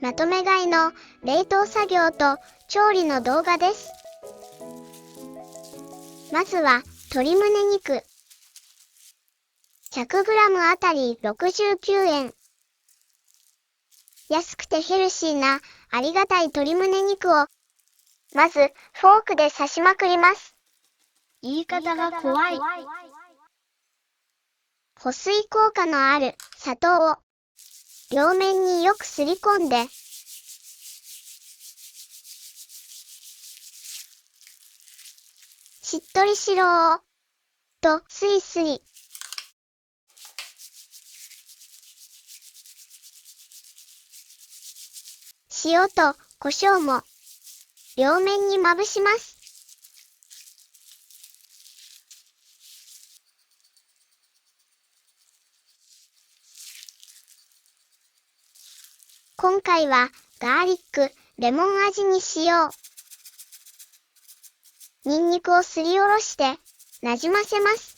まとめ買いの冷凍作業と調理の動画です。まずは鶏胸肉。100g あたり69円。安くてヘルシーなありがたい鶏胸肉を、まずフォークで刺しまくります。言い方が怖い。保水効果のある砂糖を両面によくすり込んで、しっとりしろーとスイスイ。塩と胡椒も両面にまぶします。今回はガーリック、レモン味にしよう。ニンニクをすりおろしてなじませます。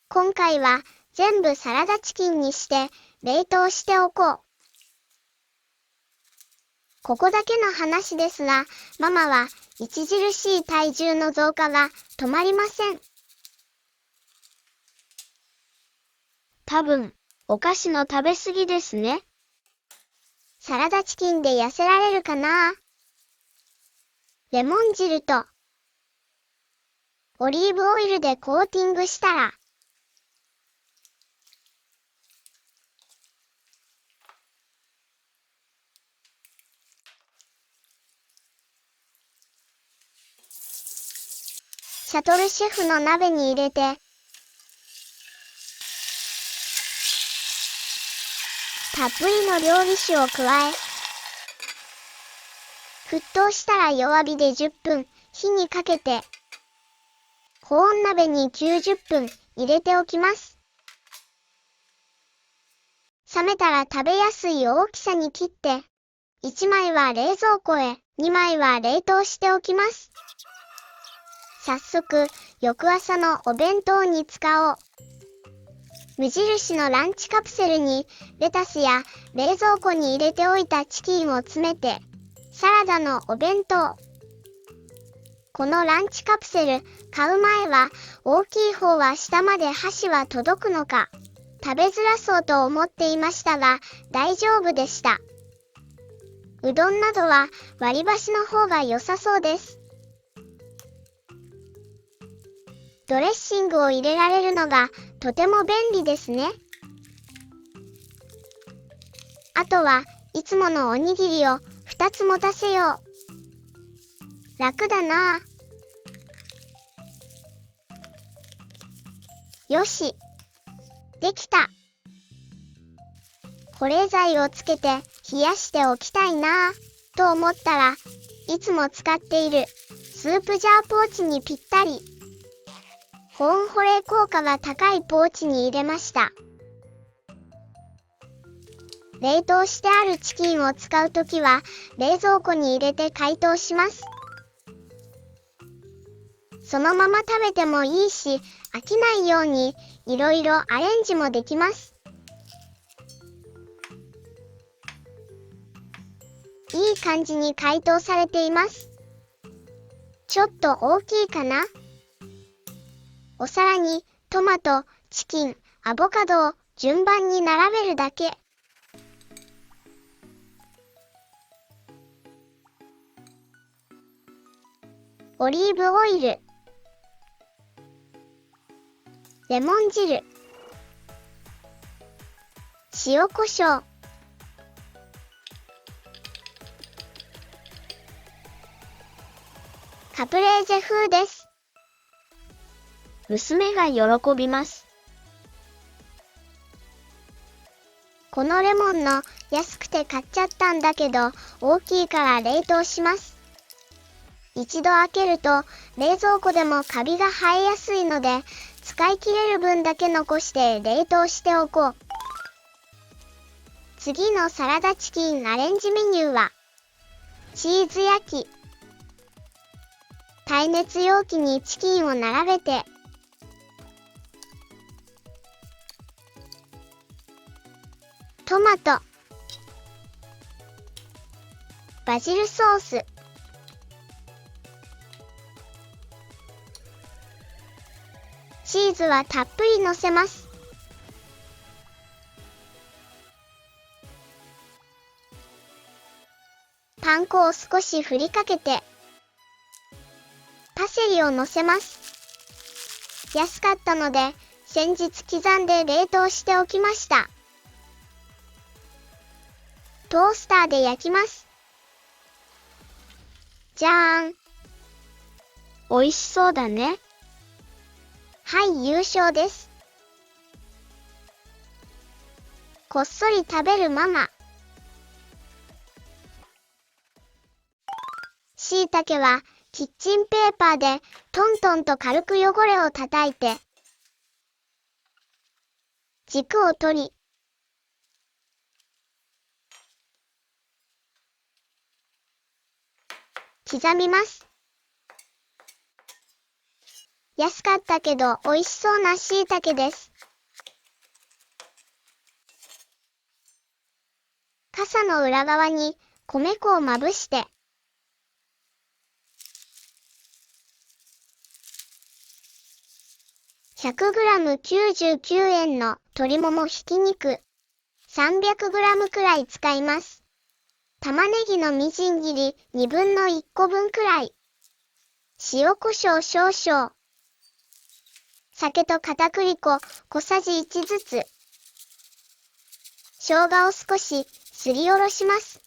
今回は全部サラダチキンにして冷凍しておこう。ここだけの話ですが、ママは著しい体重の増加が止まりません。多分、お菓子の食べ過ぎですね。サラダチキンで痩せられるかな？レモン汁とオリーブオイルでコーティングしたら、シャトルシェフの鍋に入れて、たっぷりの料理酒を加え、沸騰したら弱火で10分火にかけて、保温鍋に90分入れておきます。冷めたら食べやすい大きさに切って、1枚は冷蔵庫へ、2枚は冷凍しておきます。早速、翌朝のお弁当に使おう。無印のランチカプセルにレタスや冷蔵庫に入れておいたチキンを詰めて、サラダのお弁当。このランチカプセル買う前は大きい方は下まで箸は届くのか食べづらそうと思っていましたが大丈夫でした。うどんなどは割り箸の方が良さそうです。ドレッシングを入れられるのがとても便利ですね。あとはいつものおにぎりを2つ持たせよう。楽だなぁ。よし、できた。保冷剤をつけて冷やしておきたいなぁと思ったら、いつも使っているスープジャーポーチにぴったり。保温保冷効果が高いポーチに入れました。冷凍してあるチキンを使うときは冷蔵庫に入れて解凍します。そのまま食べてもいいし、飽きないようにいろいろアレンジもできます。いい感じに解凍されています。ちょっと大きいかな？お皿にトマト、チキン、アボカドを順番に並べるだけ。オリーブオイル、レモン汁、塩コショウ、カプレーゼ風です。娘が喜びます。このレモンの安くて買っちゃったんだけど大きいから冷凍します。一度開けると冷蔵庫でもカビが生えやすいので使い切れる分だけ残して冷凍しておこう。次のサラダチキンアレンジメニューは、チーズ焼き。耐熱容器にチキンを並べて、トマト、バジルソース、チーズはたっぷりのせます。パン粉を少し振りかけて、パセリをのせます。安かったので、先日刻んで冷凍しておきました。トースターで焼きます。じゃーん。美味しそうだね。はい、優勝です。こっそり食べるママ。椎茸はキッチンペーパーでトントンと軽く汚れを叩いて、軸を取り、刻みます。安かったけど美味しそうな椎茸です。傘の裏側に米粉をまぶして、100g99 円の鶏ももひき肉、300g くらい使います。玉ねぎのみじん切り1/2個分くらい。塩コショウ少々。酒と片栗粉小さじ1ずつ。生姜を少しすりおろします。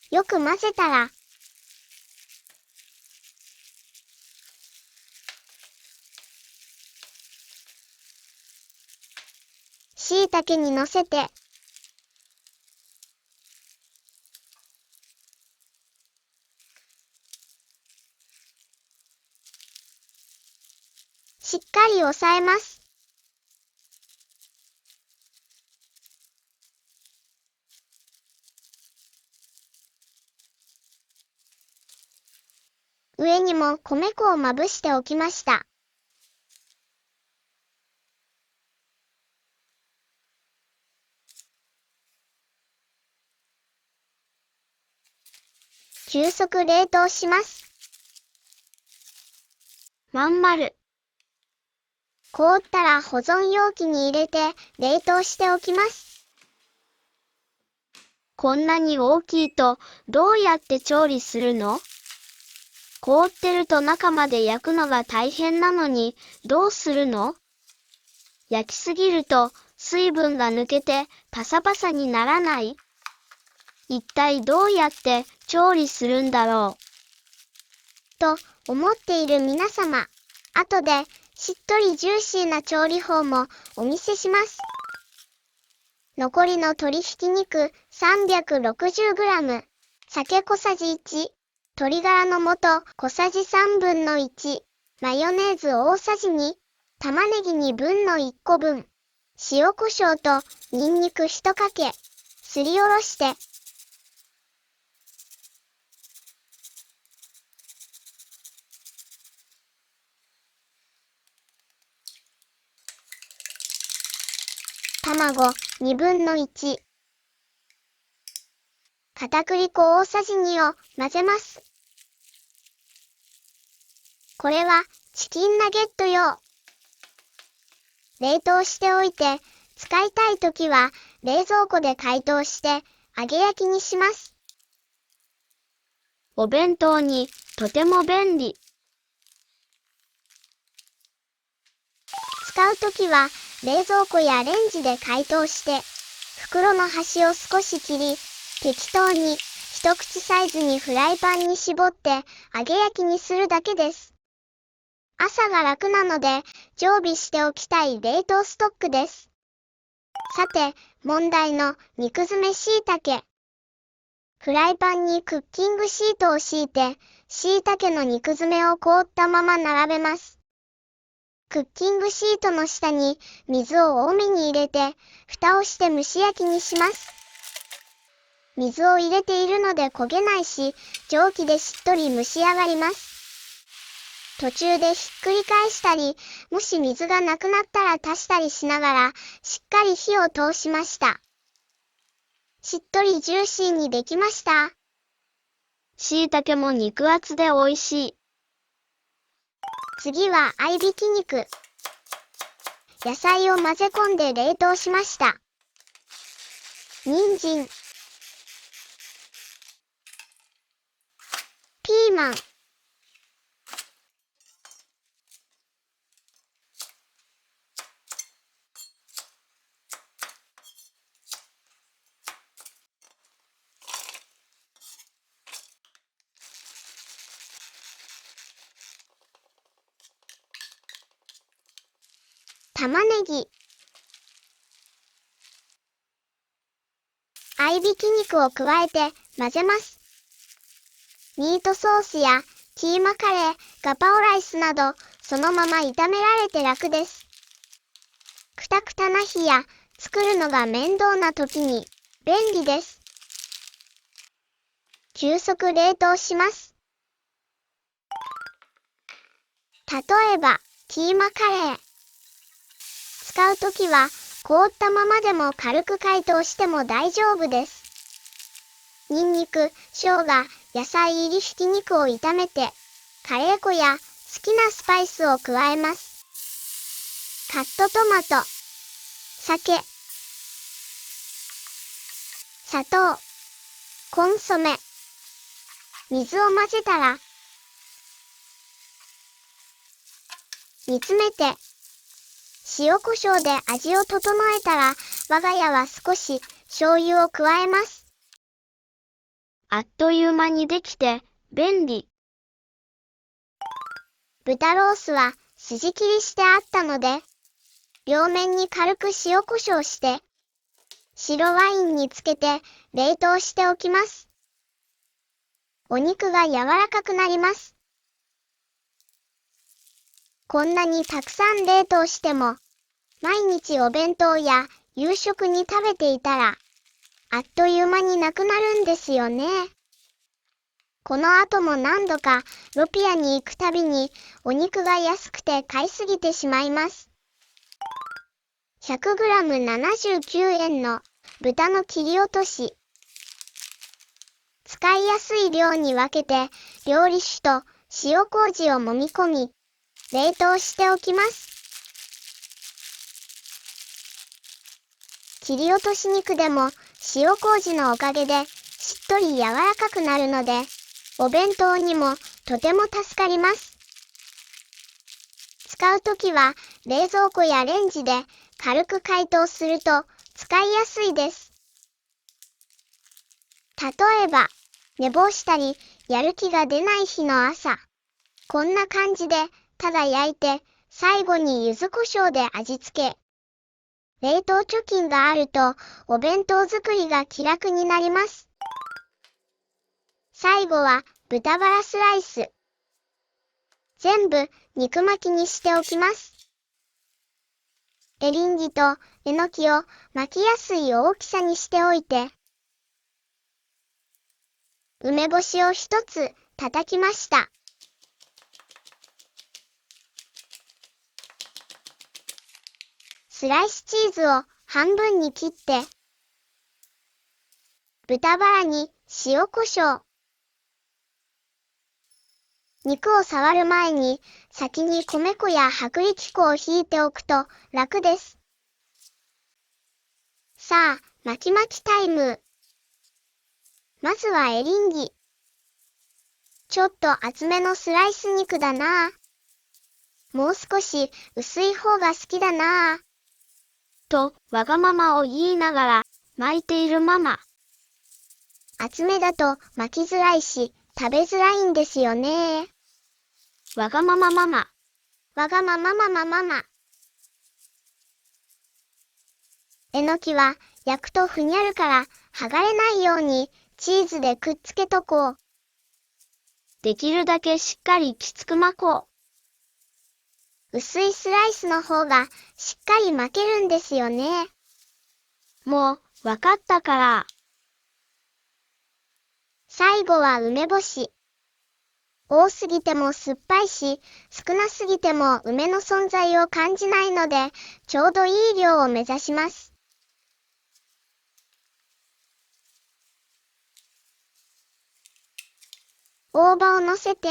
よく混ぜたら、椎茸にのせて、しっかり押さえます。上にも米粉をまぶしておきました。急速冷凍します。まん丸。凍ったら保存容器に入れて冷凍しておきます。こんなに大きいとどうやって調理するの？凍ってると中まで焼くのが大変なのにどうするの？焼きすぎると水分が抜けてパサパサにならない？一体どうやって調理するんだろうと思っている皆様、後でしっとりジューシーな調理法もお見せします。残りの鶏ひき肉 360g、酒小さじ1、鶏ガラの素小さじ1/3、マヨネーズ大さじ2、玉ねぎ1/2個分、塩コショウとニンニク1かけ、すりおろして、卵1/2、片栗粉大さじ2を混ぜます。これはチキンナゲット用。冷凍しておいて使いたいときは冷蔵庫で解凍して揚げ焼きにします。お弁当にとても便利。使うときは冷蔵庫やレンジで解凍して、袋の端を少し切り、適当に一口サイズにフライパンに絞って揚げ焼きにするだけです。朝が楽なので常備しておきたい冷凍ストックです。さて、問題の肉詰め椎茸。フライパンにクッキングシートを敷いて、椎茸の肉詰めを凍ったまま並べます。クッキングシートの下に水を多めに入れて、蓋をして蒸し焼きにします。水を入れているので焦げないし、蒸気でしっとり蒸し上がります。途中でひっくり返したり、もし水がなくなったら足したりしながら、しっかり火を通しました。しっとりジューシーにできました。椎茸も肉厚で美味しい。次は合いびき肉。野菜を混ぜ込んで冷凍しました。人参、ピーマン、玉ねぎ。合いびき肉を加えて混ぜます。ミートソースやキーマカレー、ガパオライスなど、そのまま炒められて楽です。くたくたな日や作るのが面倒な時に便利です。急速冷凍します。例えば、キーマカレー。使うときは、凍ったままでも軽く解凍しても大丈夫です。ニンニク、生姜、野菜入りひき肉を炒めて、カレー粉や好きなスパイスを加えます。カットトマト、酒、砂糖、コンソメ、水を混ぜたら、煮詰めて、塩コショウで味を整えたら、我が家は少し醤油を加えます。あっという間にできて便利。豚ロースは筋切りしてあったので、両面に軽く塩コショウして、白ワインにつけて冷凍しておきます。お肉が柔らかくなります。こんなにたくさん冷凍しても、毎日お弁当や夕食に食べていたら、あっという間になくなるんですよね。この後も何度かロピアに行くたびにお肉が安くて買いすぎてしまいます。100g79 円の豚の切り落とし。使いやすい量に分けて料理酒と塩麹を揉み込み、冷凍しておきます。切り落とし肉でも塩麹のおかげでしっとり柔らかくなるので、お弁当にもとても助かります。使うときは冷蔵庫やレンジで軽く解凍すると使いやすいです。例えば、寝坊したりやる気が出ない日の朝、こんな感じでただ焼いて最後に柚子胡椒で味付け。冷凍貯金があるとお弁当作りが気楽になります。最後は豚バラスライス。全部肉巻きにしておきます。エリンギとえのきを巻きやすい大きさにしておいて、梅干しを一つ叩きました。スライスチーズを半分に切って、豚バラに塩コショウ。肉を触る前に先に米粉や薄力粉をひいておくと楽です。さあ、巻きタイム。まずはエリンギ。ちょっと厚めのスライス肉だなぁ。もう少し薄い方が好きだなぁ。と、わがままを言いながら、巻いているママ。厚めだと巻きづらいし、食べづらいんですよね。わがままママ。わがままママママ。えのきは焼くとふにゃるから剥がれないようにチーズでくっつけとこう。できるだけしっかりきつく巻こ薄いスライスの方がしっかり巻けるんですよね。もう、わかったから。最後は梅干し。多すぎても酸っぱいし、少なすぎても梅の存在を感じないので、ちょうどいい量を目指します。大葉を乗せて、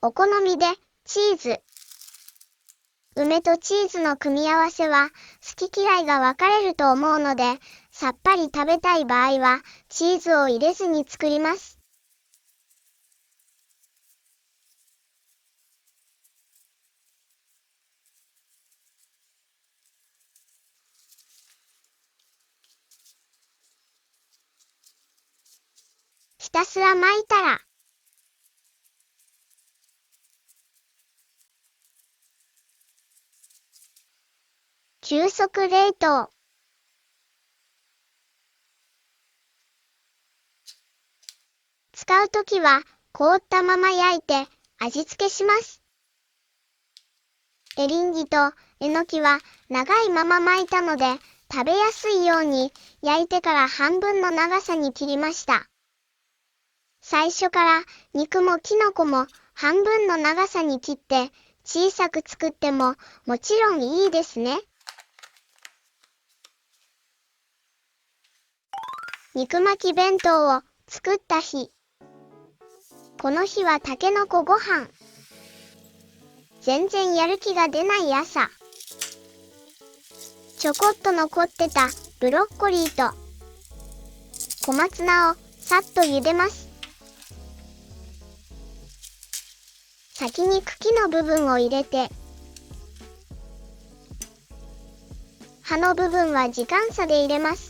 お好みでチーズ。梅とチーズの組み合わせは好き嫌いが分かれると思うので、さっぱり食べたい場合はチーズを入れずに作ります。ひたすら巻いたら、急速冷凍。使うときは凍ったまま焼いて味付けします。エリンギとえのきは長いまま巻いたので食べやすいように焼いてから半分の長さに切りました。最初から肉もキノコも半分の長さに切って小さく作ってももちろんいいですね。肉巻き弁当を作った日。この日はたけのこご飯。全然やる気が出ない朝。ちょこっと残ってたブロッコリーと小松菜をさっと茹でます。先に茎の部分を入れて、葉の部分は時間差で入れます。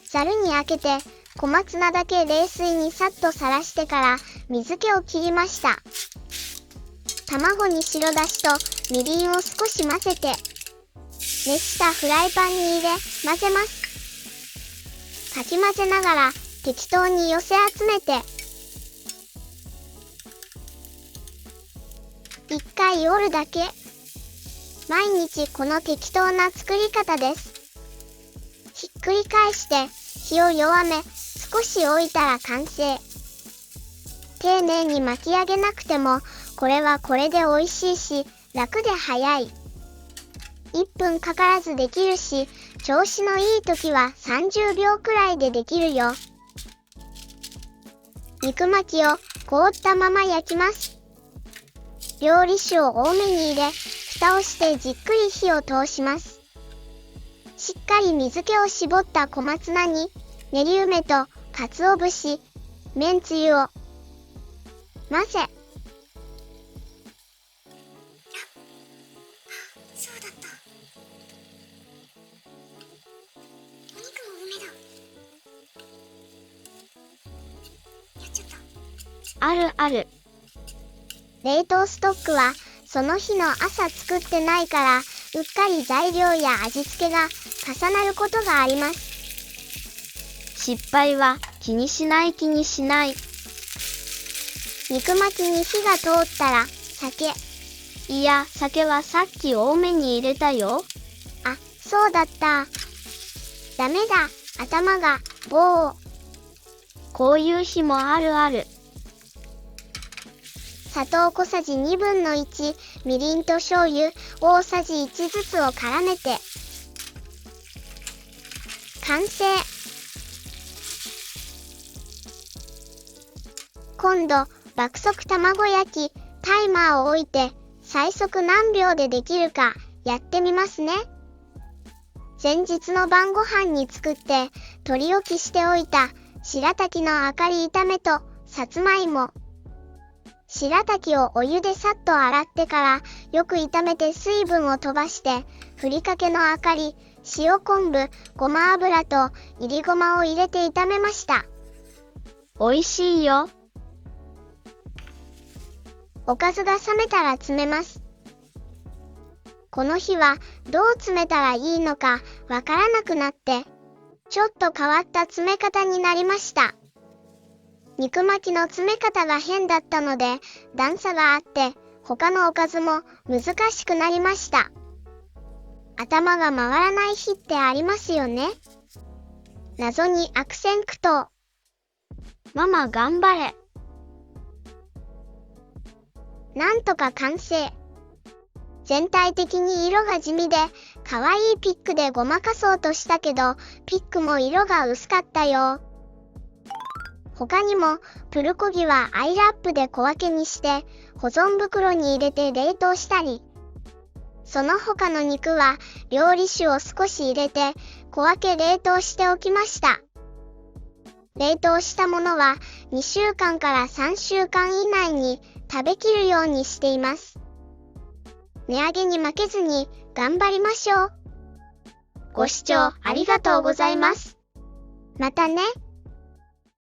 ざるにあけて小松菜だけ冷水にさっとさらしてから水気を切りました。卵に白だしとみりんを少し混ぜて、熱したフライパンに入れ混ぜます。かき混ぜながら適当に寄せ集めて、一回折るだけ。毎日この適当な作り方です。ひっくり返して火を弱め、少し置いたら完成。丁寧に巻き上げなくても、これはこれで美味しいし、楽で早い。1分かからずできるし、調子のいい時は30秒くらいでできるよ。肉巻きを凍ったまま焼きます。料理酒を多めに入れ、蓋をしてじっくり火を通します。しっかり水気を絞った小松菜に、練り梅と鰹節、めんつゆを混ぜ、そうだった。お肉も梅だ。やっちゃった。あるある。冷凍ストックはその日の朝作ってないから、うっかり材料や味付けが重なることがあります。失敗は気にしない気にしない。肉巻きに火が通ったら酒。いや、酒はさっき多めに入れたよ。あ、そうだった。ダメだ、頭が棒。こういう日もあるある。砂糖小さじ1/2、みりんと醤油大さじ1ずつを絡めて完成。今度爆速卵焼きタイマーを置いて最速何秒でできるかやってみますね。前日の晩ご飯に作って取り置きしておいた白滝のあかり炒めとさつまいも。白滝をお湯でさっと洗ってからよく炒めて水分を飛ばして、ふりかけのあかり、塩昆布、ごま油といりごまを入れて炒めました。おいしいよ。おかずが冷めたら詰めます。この日はどう詰めたらいいのかわからなくなって、ちょっと変わった詰め方になりました。肉巻きの詰め方が変だったので段差があって、他のおかずも難しくなりました。頭が回らない日ってありますよね。謎に悪戦苦闘。ママ頑張れ。なんとか完成。全体的に色が地味で、可愛いピックでごまかそうとしたけど、ピックも色が薄かったよ。他にも、プルコギはアイラップで小分けにして、保存袋に入れて冷凍したり、その他の肉は料理酒を少し入れて小分け冷凍しておきました。冷凍したものは2週間から3週間以内に食べきるようにしています。値上げに負けずに頑張りましょう。ご視聴ありがとうございます。またね。